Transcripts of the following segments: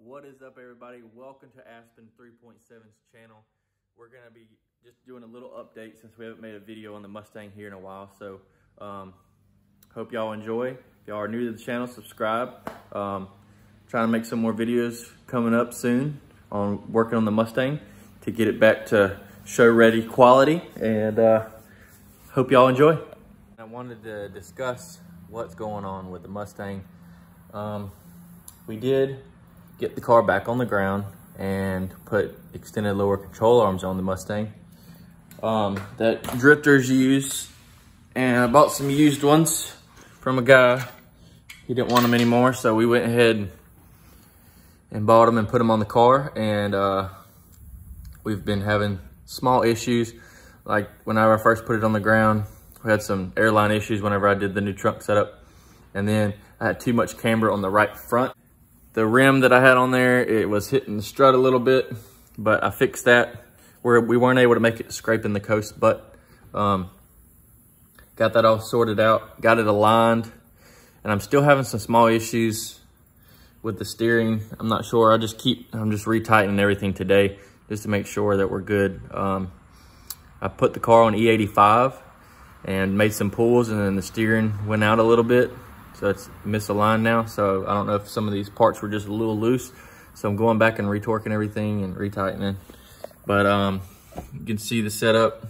What is up, everybody? Welcome to Aspen 3.7's channel. We're going to be just doing a little update since we haven't made a video on the Mustang here in a while. So hope y'all enjoy. If y'all are new to the channel, subscribe. Trying to make some more videos coming up soon on working on the Mustang to get it back to show ready quality, and hope y'all enjoy. I wanted to discuss what's going on with the Mustang. We did get the car back on the ground and put extended lower control arms on the Mustang that drifters use, and I bought some used ones from a guy. He didn't want them anymore, so we went ahead and bought them and put them on the car, and we've been having small issues. Like whenever I first put it on the ground, we had some airline issues whenever I did the new trunk setup, and then I had too much camber on the right front. The rim that I had on there, it was hitting the strut a little bit, but I fixed that where we weren't able to make it scraping the coast, but got that all sorted out, got it aligned, and I'm still having some small issues with the steering. I'm not sure. I'm just retightening everything today just to make sure that we're good. I put the car on E85 and made some pulls, and then the steering went out a little bit. So it's misaligned now. So I don't know if some of these parts were just a little loose. So I'm going back and retorquing everything and retightening. But you can see the setup.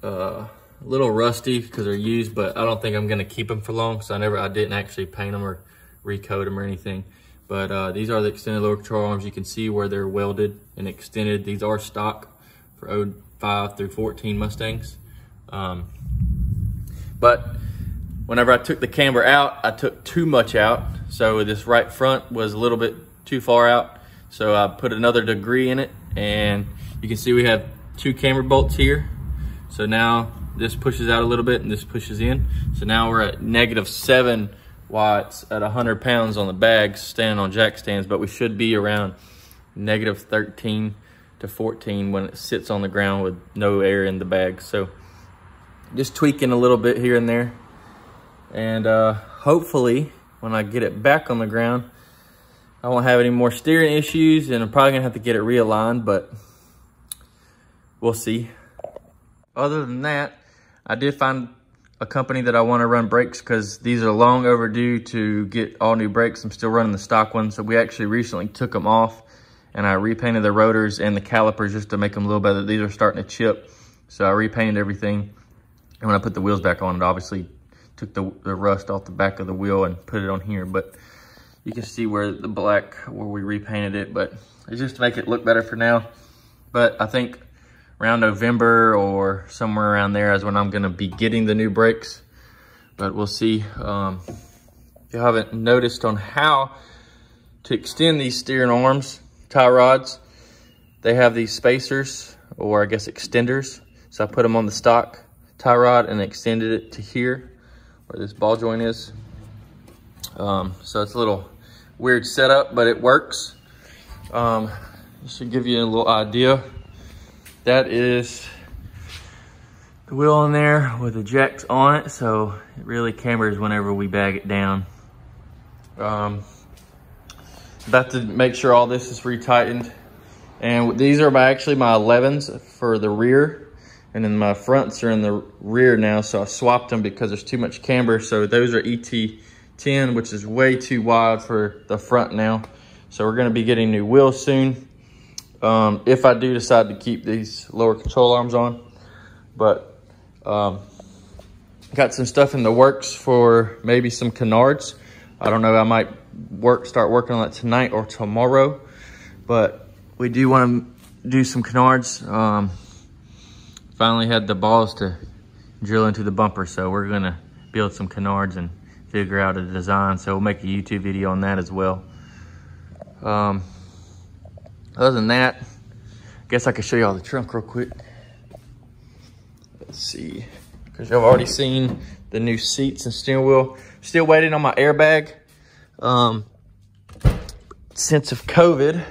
A little rusty because they're used, but I don't think I'm gonna keep them for long. So I didn't actually paint them or recoat them or anything. But these are the extended lower control arms. You can see where they're welded and extended. These are stock for 05 through 14 Mustangs. But whenever I took the camber out, I took too much out. So this right front was a little bit too far out. So I put another degree in it, and you can see we have two camber bolts here. So now this pushes out a little bit and this pushes in. So now we're at -7 watts at 100 pounds on the bags, standing on jack stands, but we should be around -13 to 14 when it sits on the ground with no air in the bag. So just tweaking a little bit here and there. And hopefully when I get it back on the ground, I won't have any more steering issues, and I'm probably gonna have to get it realigned, but we'll see. Other than that, I did find a company that I want to run brakes, because these are long overdue to get all new brakes. I'm still running the stock ones. So we actually recently took them off, and I repainted the rotors and the calipers just to make them a little better. These are starting to chip. So I repainted everything. And when I put the wheels back on, it obviously took the rust off the back of the wheel and put it on here. But you can see where the black, where we repainted it, but it's just to make it look better for now. But I think around November or somewhere around there is when I'm gonna be getting the new brakes. But we'll see. If you haven't noticed on how to extend these steering arms, tie rods, they have these spacers, or I guess extenders. So I put them on the stock tie rod and extended it to here where this ball joint is. So it's a little weird setup, but it works. This should give you a little idea. That is the wheel on there with the jacks on it, so it really cambers whenever we bag it down. About to make sure all this is retightened. And these are actually my 11s for the rear. And then my fronts are in the rear now, so I swapped them because there's too much camber. So those are ET10, which is way too wide for the front now. So we're gonna be getting new wheels soon. If I do decide to keep these lower control arms on. But got some stuff in the works for maybe some canards. I don't know, I might start working on that tonight or tomorrow. But we do wanna do some canards. Finally had the balls to drill into the bumper, so we're gonna build some canards and figure out a design. So we'll make a YouTube video on that as well. Other than that, I guess I could show y'all the trunk real quick. Let's see, because y'all have already seen the new seats and steering wheel. Still waiting on my airbag. Since of COVID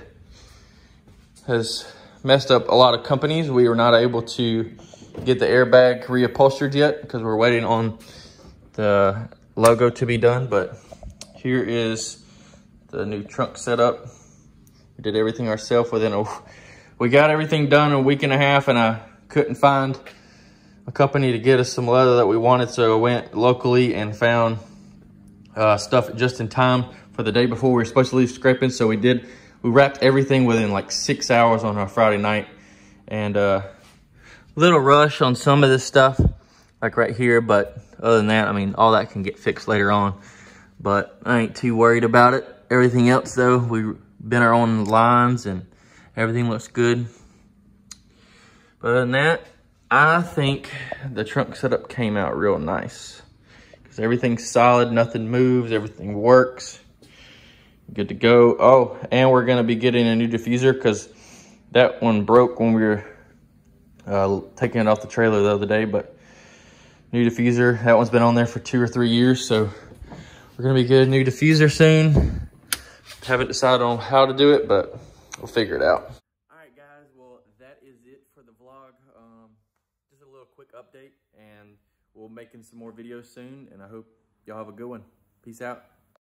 has messed up a lot of companies, we were not able to get the airbag reupholstered yet because we're waiting on the logo to be done. But here is the new trunk setup. We did everything ourselves we got everything done in a week and a half, and I couldn't find a company to get us some leather that we wanted, so I went locally and found stuff just in time for the day before we were supposed to leave scraping. So we wrapped everything within like 6 hours on our Friday night, and little rush on some of this stuff, like right here, but other than that, I mean, all that can get fixed later on, but I ain't too worried about it. Everything else though, we bent our own lines and everything looks good. But other than that, I think the trunk setup came out real nice, because everything's solid, nothing moves, everything works. Good to go. Oh, and we're gonna be getting a new diffuser, because that one broke when we were taking it off the trailer the other day. But new diffuser, that one's been on there for 2 or 3 years, so we're gonna be getting a new diffuser soon. Haven't decided on how to do it, but we'll figure it out. All right, guys, well, that is it for the vlog. Just a little quick update, and we'll be making some more videos soon, and I hope y'all have a good one. Peace out.